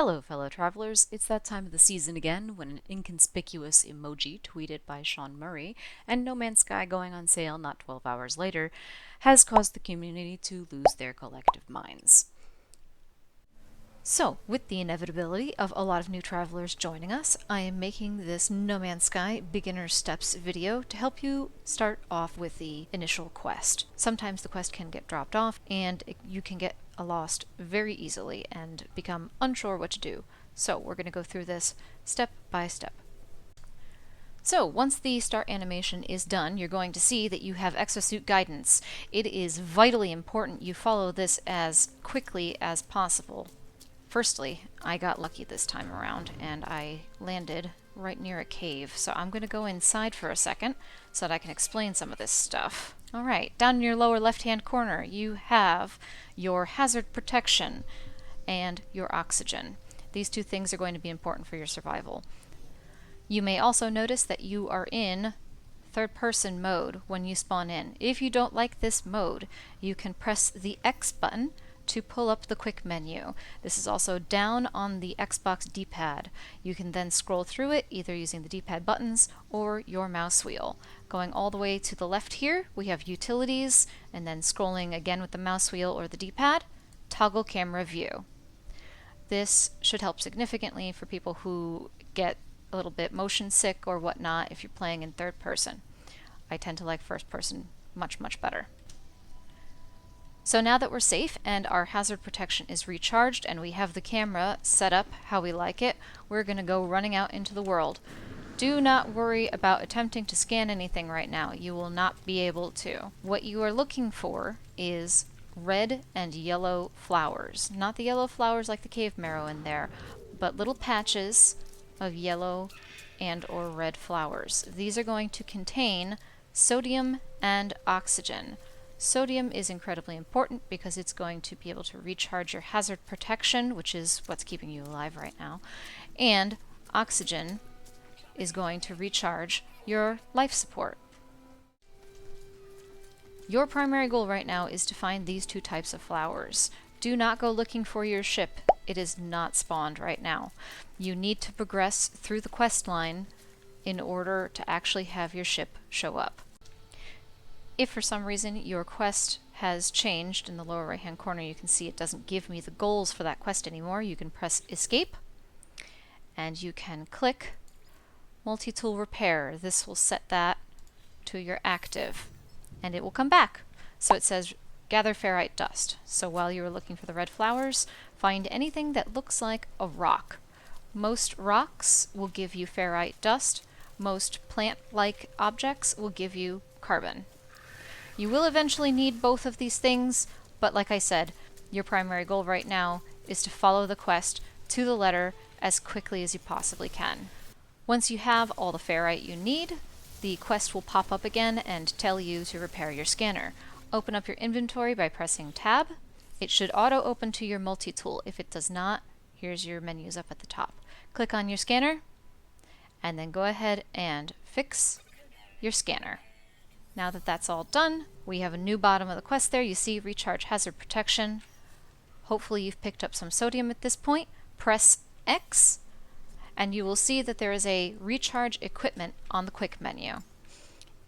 Hello, fellow travelers. It's that time of the season again when an inconspicuous emoji tweeted by Sean Murray and No Man's Sky going on sale not 12 hours later has caused the community to lose their collective minds. So, with the inevitability of a lot of new travelers joining us, I am making this No Man's Sky Beginner Steps video to help you start off with the initial quest. Sometimes the quest can get dropped off and you can get lost very easily and become unsure what to do. So we're going to go through this step by step. So, once the start animation is done, you're going to see that you have Exosuit Guidance. It is vitally important you follow this as quickly as possible. Firstly, I got lucky this time around, and I landed right near a cave, so I'm going to go inside for a second so that I can explain some of this stuff. Alright, down in your lower left-hand corner, you have your hazard protection and your oxygen. These two things are going to be important for your survival. You may also notice that you are in third-person mode when you spawn in. If you don't like this mode, you can press the X button to pull up the quick menu. This is also down on the Xbox D-pad. You can then scroll through it either using the D-pad buttons or your mouse wheel. Going all the way to the left here, we have utilities, and then scrolling again with the mouse wheel or the D-pad, toggle camera view. This should help significantly for people who get a little bit motion sick or whatnot if you're playing in third person. I tend to like first person much better. So now that we're safe and our hazard protection is recharged and we have the camera set up how we like it, we're going to go running out into the world. Do not worry about attempting to scan anything right now. You will not be able to. What you are looking for is red and yellow flowers. Not the yellow flowers like the cave marrow in there, but little patches of yellow and or red flowers. These are going to contain sodium and oxygen. Sodium is incredibly important because it's going to be able to recharge your hazard protection, which is what's keeping you alive right now, and oxygen is going to recharge your life support. Your primary goal right now is to find these two types of flowers. Do not go looking for your ship. It is not spawned right now. You need to progress through the quest line in order to actually have your ship show up. If for some reason your quest has changed, in the lower right hand corner you can see it doesn't give me the goals for that quest anymore, you can press escape and you can click Multitool Repair. This will set that to your active and it will come back. So it says gather ferrite dust. So while you are looking for the red flowers, find anything that looks like a rock. Most rocks will give you ferrite dust. Most plant-like objects will give you carbon. You will eventually need both of these things, but like I said, your primary goal right now is to follow the quest to the letter as quickly as you possibly can. Once you have all the ferrite you need, the quest will pop up again and tell you to repair your scanner. Open up your inventory by pressing Tab. It should auto-open to your multi-tool. If it does not, here's your menus up at the top. Click on your scanner, and then go ahead and fix your scanner. Now that that's all done, we have a new bottom of the quest there. You see recharge hazard protection. Hopefully you've picked up some sodium at this point. Press X and you will see that there is a recharge equipment on the quick menu.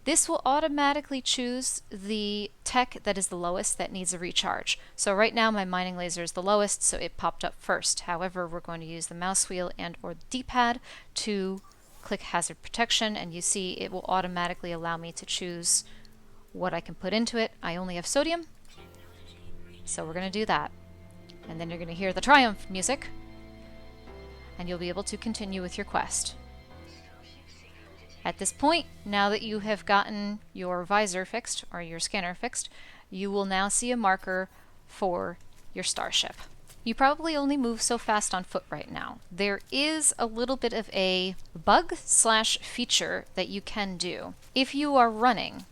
This will automatically choose the tech that is the lowest that needs a recharge. So right now my mining laser is the lowest, so it popped up first. However, we're going to use the mouse wheel and or the D-pad to click hazard protection, and you see it will automatically allow me to choose what I can put into it. I only have sodium, so we're going to do that. And then you're going to hear the triumph music, and you'll be able to continue with your quest. At this point, now that you have gotten your visor fixed, or your scanner fixed, you will now see a marker for your starship. You probably only move so fast on foot right now. There is a little bit of a bug/feature that you can do. If you are running,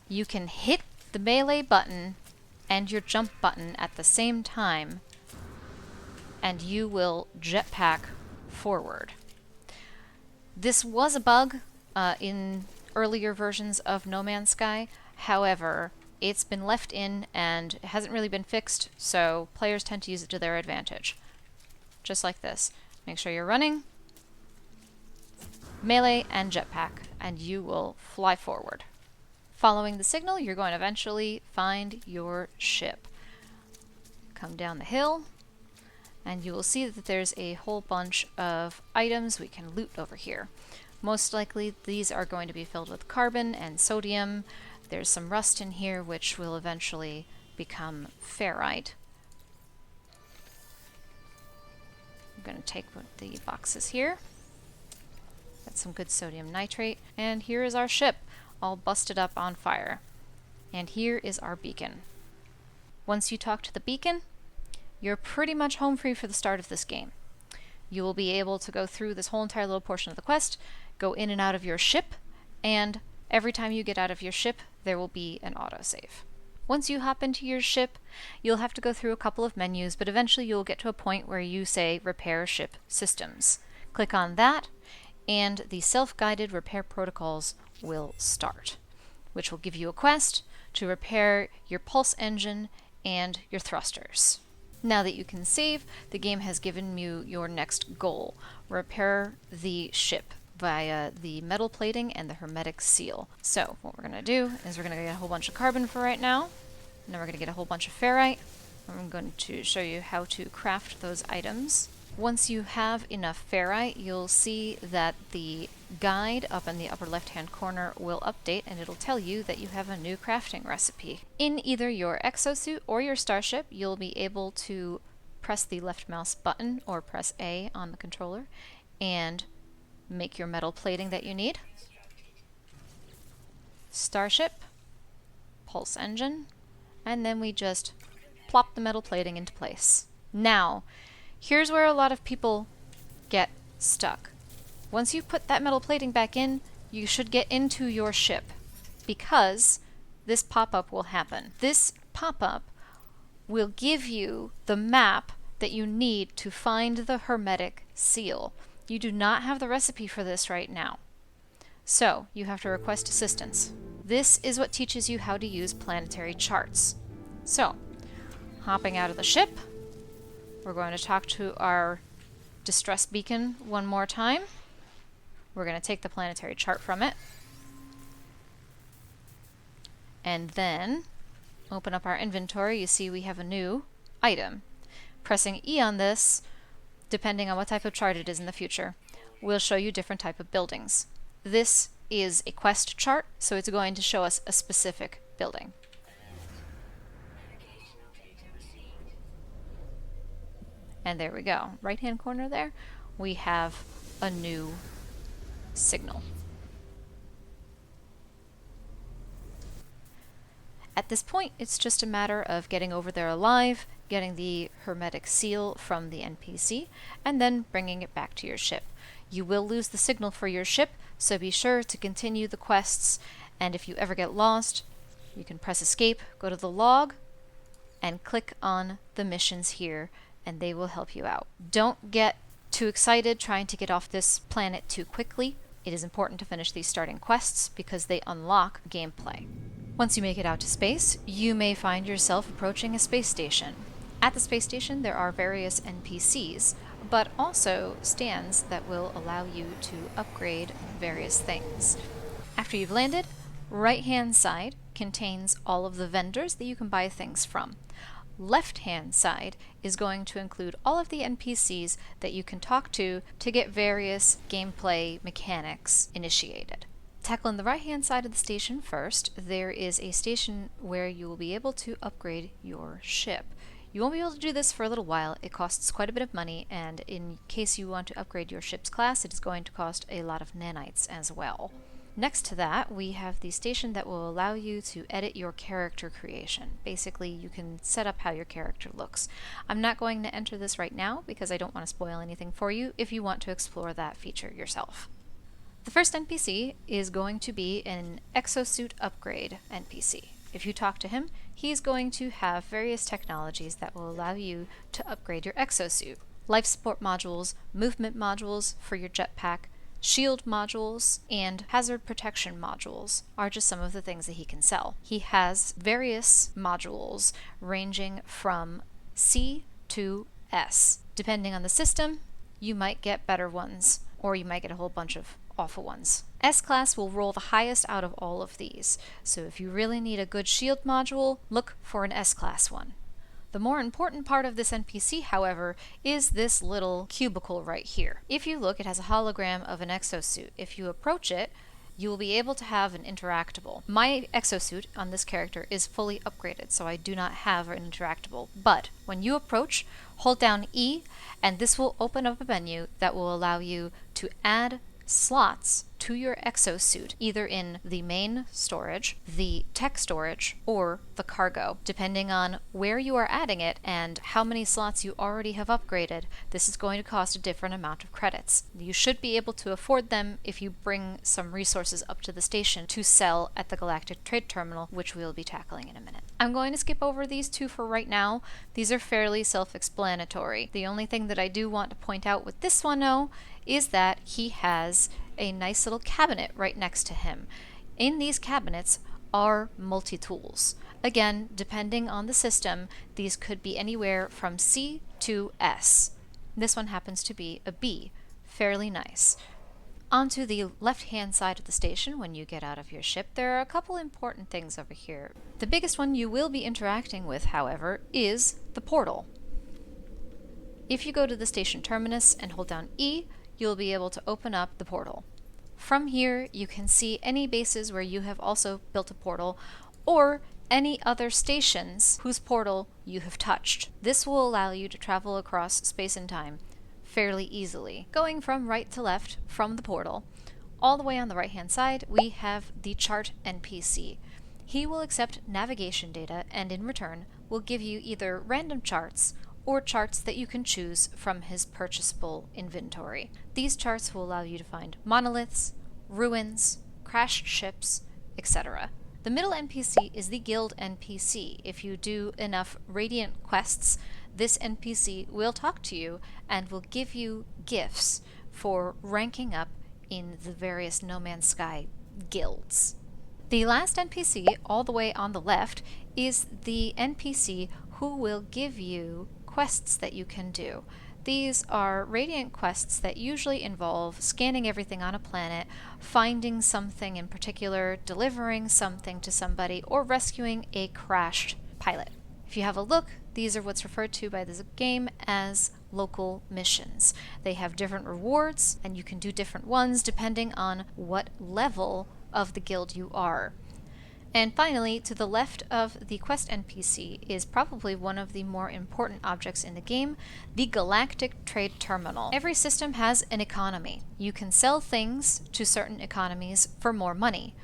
you can hit the melee button and your jump button at the same time, and you will jetpack forward. This was a bug in earlier versions of No Man's Sky. However, it's been left in and it hasn't really been fixed, so players tend to use it to their advantage. just like this. Make sure you're running melee and jetpack, and you will fly forward. Following the signal, you're going to eventually find your ship. Come down the hill, and you will see that there's a whole bunch of items we can loot over here. Most likely these are going to be filled with carbon and sodium. There's some rust in here which will eventually become ferrite. I'm going to take the boxes here. Got some good sodium nitrate. And here is our ship, all busted up on fire. And here is our beacon. Once you talk to the beacon, you're pretty much home free for the start of this game. You will be able to go through this whole entire little portion of the quest, go in and out of your ship, and every time you get out of your ship, there will be an autosave. Once you hop into your ship, you'll have to go through a couple of menus, but eventually you'll get to a point where you say Repair Ship Systems. Click on that, and the self-guided repair protocols will start, which will give you a quest to repair your pulse engine and your thrusters. Now that you can save, the game has given you your next goal. Repair the ship via the metal plating and the hermetic seal. So what we're going to do is we're going to get a whole bunch of carbon for right now, and then we're going to get a whole bunch of ferrite. I'm going to show you how to craft those items. Once you have enough ferrite, you'll see that the guide up in the upper left-hand corner will update, and it'll tell you that you have a new crafting recipe. In either your exosuit or your starship, you'll be able to press the left mouse button or press A on the controller and make your metal plating that you need. Starship, pulse engine, and then we just plop the metal plating into place. Now, here's where a lot of people get stuck. Once you put that metal plating back in, you should get into your ship, because this pop-up will happen. This pop-up will give you the map that you need to find the hermetic seal. You do not have the recipe for this right now, so you have to request assistance. This is what teaches you how to use planetary charts. So, hopping out of the ship, we're going to talk to our distress beacon one more time. We're going to take the planetary chart from it, and then open up our inventory. You see we have a new item. Pressing E on this, depending on what type of chart it is in the future, will show you different type of buildings. This is a quest chart, so it's going to show us a specific building. And there we go. Right hand corner there, we have a new signal. At this point, it's just a matter of getting over there alive, getting the hermetic seal from the NPC, and then bringing it back to your ship. You will lose the signal for your ship, so be sure to continue the quests, and if you ever get lost, you can press escape, go to the log, and click on the missions here, and they will help you out. Don't get too excited trying to get off this planet too quickly. It is important to finish these starting quests because they unlock gameplay. Once you make it out to space, you may find yourself approaching a space station. At the space station, there are various NPCs, but also stands that will allow you to upgrade various things. After you've landed, right-hand side contains all of the vendors that you can buy things from. Left-hand side is going to include all of the NPCs that you can talk to get various gameplay mechanics initiated. Tackling the right-hand side of the station first, there is a station where you will be able to upgrade your ship. You won't be able to do this for a little while. It costs quite a bit of money, and in case you want to upgrade your ship's class, it is going to cost a lot of nanites as well. Next to that, we have the station that will allow you to edit your character creation. Basically, you can set up how your character looks. I'm not going to enter this right now because I don't want to spoil anything for you if you want to explore that feature yourself. The first NPC is going to be an Exosuit upgrade NPC. If you talk to him, he's going to have various technologies that will allow you to upgrade your exosuit. Life support modules, movement modules for your jetpack, shield modules, and hazard protection modules are just some of the things that he can sell. He has various modules ranging from C to S. Depending on the system, you might get better ones, or you might get a whole bunch of awful ones. S-Class will roll the highest out of all of these, so if you really need a good shield module, look for an S-Class one. The more important part of this NPC, however, is this little cubicle right here. If you look, it has a hologram of an exosuit. If you approach it, you will be able to have an interactable. My exosuit on this character is fully upgraded, so I do not have an interactable. But when you approach, hold down E, and this will open up a menu that will allow you to add slots to your exosuit, either in the main storage, the tech storage, or the cargo. Depending on where you are adding it and how many slots you already have upgraded, this is going to cost a different amount of credits. You should be able to afford them if you bring some resources up to the station to sell at the Galactic Trade Terminal, which we'll be tackling in a minute. I'm going to skip over these two for right now. These are fairly self-explanatory. The only thing that I do want to point out with this one, though, is that he has a nice little cabinet right next to him. In these cabinets are multi-tools. Again, depending on the system, these could be anywhere from C to S. This one happens to be a B. Fairly nice. Onto the left-hand side of the station, when you get out of your ship, there are a couple important things over here. The biggest one you will be interacting with, however, is the portal. If you go to the station terminus and hold down E, you'll be able to open up the portal. From here, you can see any bases where you have also built a portal, or any other stations whose portal you have touched. This will allow you to travel across space and time fairly easily. Going from right to left from the portal, all the way on the right-hand side, we have the chart NPC. He will accept navigation data and in return will give you either random charts or charts that you can choose from his purchasable inventory. These charts will allow you to find monoliths, ruins, crashed ships, etc. The middle NPC is the guild NPC. If you do enough Radiant quests, this NPC will talk to you and will give you gifts for ranking up in the various No Man's Sky guilds. The last NPC, all the way on the left, is the NPC who will give you quests that you can do. These are Radiant quests that usually involve scanning everything on a planet, finding something in particular, delivering something to somebody, or rescuing a crashed pilot. If you have a look, these are what's referred to by this game as local missions. They have different rewards, and you can do different ones depending on what level of the guild you are. And finally, to the left of the quest NPC is probably one of the more important objects in the game, the Galactic Trade Terminal. Every system has an economy. You can sell things to certain economies for more money.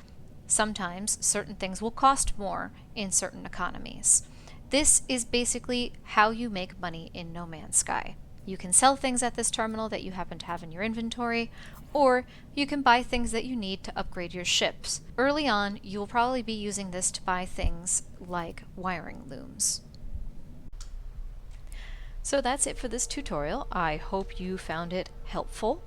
Sometimes certain things will cost more in certain economies. This is basically how you make money in No Man's Sky. You can sell things at this terminal that you happen to have in your inventory, or you can buy things that you need to upgrade your ships. Early on, you will probably be using this to buy things like wiring looms. So that's it for this tutorial. I hope you found it helpful.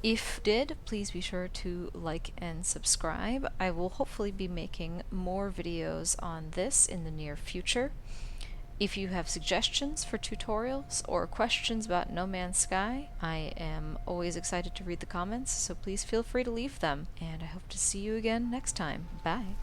If you did, please be sure to like and subscribe. I will hopefully be making more videos on this in the near future. If you have suggestions for tutorials or questions about No Man's Sky, I am always excited to read the comments, so please feel free to leave them. And I hope to see you again next time. Bye!